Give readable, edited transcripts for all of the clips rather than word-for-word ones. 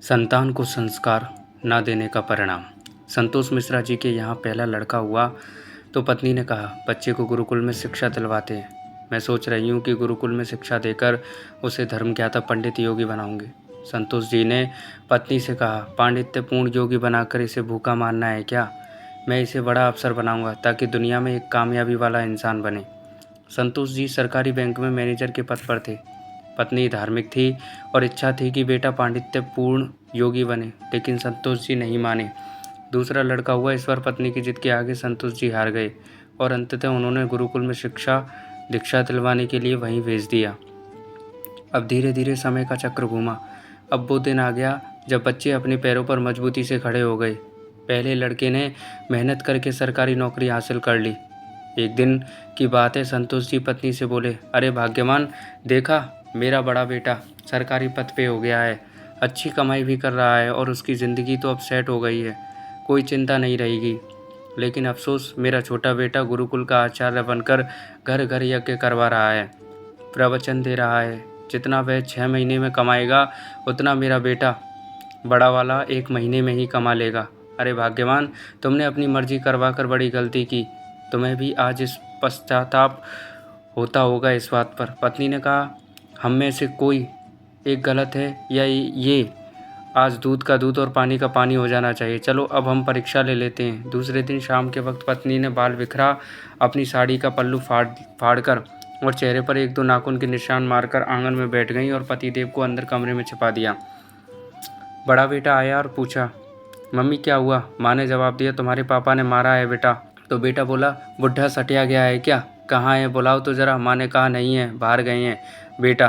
संतान को संस्कार न देने का परिणाम। संतोष मिश्रा जी के यहाँ पहला लड़का हुआ तो पत्नी ने कहा, बच्चे को गुरुकुल में शिक्षा दिलवाते हैं। मैं सोच रही हूँ कि गुरुकुल में शिक्षा देकर उसे धर्मज्ञाता पंडित योगी बनाऊंगी। संतोष जी ने पत्नी से कहा, पांडित्यपूर्ण योगी बनाकर इसे भूखा मारना है क्या? मैं इसे बड़ा अफसर बनाऊंगा ताकि दुनिया में एक कामयाबी वाला इंसान बने। संतोष जी सरकारी बैंक में मैनेजर के पद पर थे। पत्नी धार्मिक थी और इच्छा थी कि बेटा पांडित्यपूर्ण योगी बने, लेकिन संतोष जी नहीं माने। दूसरा लड़का हुआ इस बार पत्नी की जिद के आगे संतोष जी हार गए और अंततः उन्होंने गुरुकुल में शिक्षा दीक्षा दिलवाने के लिए वहीं भेज दिया। अब धीरे धीरे समय का चक्र घूमा। अब वो दिन आ गया जब बच्चे अपने पैरों पर मजबूती से खड़े हो गए। पहले लड़के ने मेहनत करके सरकारी नौकरी हासिल कर ली। एक दिन की बात है, संतोष जी पत्नी से बोले, अरे भाग्यवान, देखा मेरा बड़ा बेटा सरकारी पद पे हो गया है, अच्छी कमाई भी कर रहा है और उसकी ज़िंदगी तो अब सेट हो गई है, कोई चिंता नहीं रहेगी। लेकिन अफसोस, मेरा छोटा बेटा गुरुकुल का आचार्य बनकर घर घर यज्ञ करवा रहा है, प्रवचन दे रहा है। जितना वह 6 महीने में कमाएगा उतना मेरा बेटा बड़ा वाला 1 महीने में ही कमा लेगा। अरे भाग्यवान, तुमने अपनी मर्जी करवा कर बड़ी गलती की। तुम्हें भी आज इस पश्चाताप होता होगा इस बात पर। पत्नी ने कहा, हम में से कोई एक गलत है या ये आज दूध का दूध और पानी का पानी हो जाना चाहिए। चलो अब हम परीक्षा ले लेते हैं। दूसरे दिन शाम के वक्त पत्नी ने बाल बिखरा अपनी साड़ी का पल्लू फाड़ कर और चेहरे पर 1-2 नाखून के निशान मारकर आंगन में बैठ गई और पतिदेव को अंदर कमरे में छिपा दिया। बड़ा बेटा आया और पूछा, मम्मी क्या हुआ? माँ ने जवाब दिया, तुम्हारे पापा ने मारा है बेटा। तो बेटा बोला, बुढ़ा सटिया गया है क्या? कहाँ है, बुलाओ तो ज़रा। माँ ने कहा, नहीं है, बाहर गए हैं। बेटा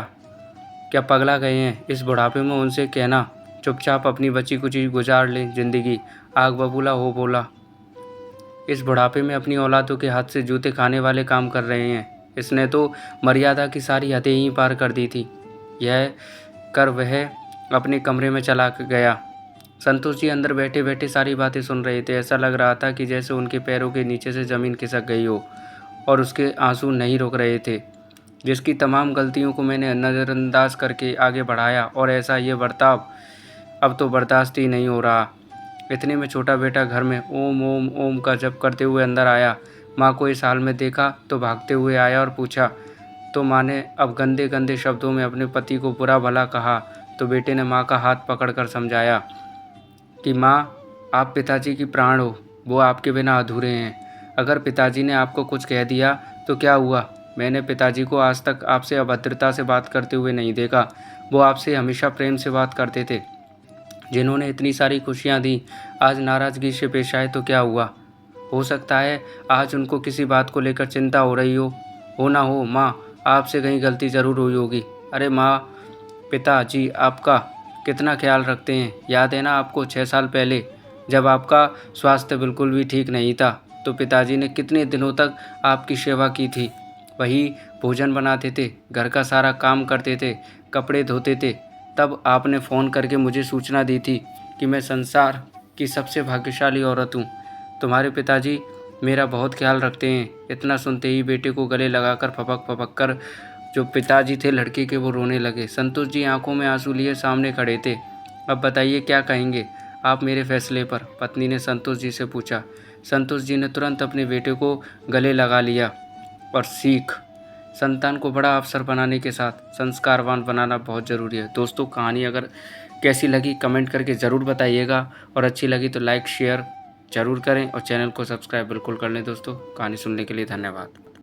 क्या पगला गए हैं? इस बुढ़ापे में उनसे कहना चुपचाप अपनी बची कुची गुजार लें ज़िंदगी। आग बबूला हो बोला, इस बुढ़ापे में अपनी औलादों के हाथ से जूते खाने वाले काम कर रहे हैं। इसने तो मर्यादा की सारी हदें ही पार कर दी थी। यह कर वह अपने कमरे में चला गया। संतोष जी अंदर बैठे बैठे सारी बातें सुन रहे थे। ऐसा लग रहा था कि जैसे उनके पैरों के नीचे से ज़मीन खिसक गई हो और उसके आंसू नहीं रुक रहे थे। जिसकी तमाम गलतियों को मैंने नज़रअंदाज करके आगे बढ़ाया और ऐसा ये बर्ताव अब तो बर्दाश्त ही नहीं हो रहा। इतने में छोटा बेटा घर में ओम ओम ओम का जप करते हुए अंदर आया। माँ को इस हाल में देखा तो भागते हुए आया और पूछा। तो माँ ने अब गंदे गंदे शब्दों में अपने पति को बुरा भला कहा। तो बेटे ने माँ का हाथ पकड़कर समझाया कि माँ, आप पिताजी की प्राण हो, वो आपके बिना अधूरे हैं। अगर पिताजी ने आपको कुछ कह दिया तो क्या हुआ? मैंने पिताजी को आज तक आपसे अभद्रता से बात करते हुए नहीं देखा। वो आपसे हमेशा प्रेम से बात करते थे। जिन्होंने इतनी सारी खुशियाँ दी आज नाराज़गी से पेश आए तो क्या हुआ? हो सकता है आज उनको किसी बात को लेकर चिंता हो रही हो ना हो। माँ, आपसे कहीं गलती ज़रूर हुई होगी। अरे माँ, पिताजी आपका कितना ख्याल रखते हैं। याद है ना आपको 6 साल पहले जब आपका स्वास्थ्य बिल्कुल भी ठीक नहीं था तो पिताजी ने कितने दिनों तक आपकी सेवा की थी। वही भोजन बनाते थे, घर का सारा काम करते थे, कपड़े धोते थे। तब आपने फ़ोन करके मुझे सूचना दी थी कि मैं संसार की सबसे भाग्यशाली औरत हूँ। तुम्हारे पिताजी मेरा बहुत ख्याल रखते हैं। इतना सुनते ही बेटे को गले लगाकर फपक कर जो पिताजी थे लड़के के, वो रोने लगे। संतोष जी आंखों में आंसू लिए सामने खड़े थे। अब बताइए क्या कहेंगे आप मेरे फैसले पर? पत्नी ने संतोष जी से पूछा। संतोष जी ने तुरंत अपने बेटे को गले लगा लिया और सीख, संतान को बड़ा अफसर बनाने के साथ संस्कारवान बनाना बहुत ज़रूरी है। दोस्तों, कहानी अगर कैसी लगी कमेंट करके ज़रूर बताइएगा और अच्छी लगी तो लाइक शेयर ज़रूर करें और चैनल को सब्सक्राइब बिल्कुल कर लें। दोस्तों, कहानी सुनने के लिए धन्यवाद।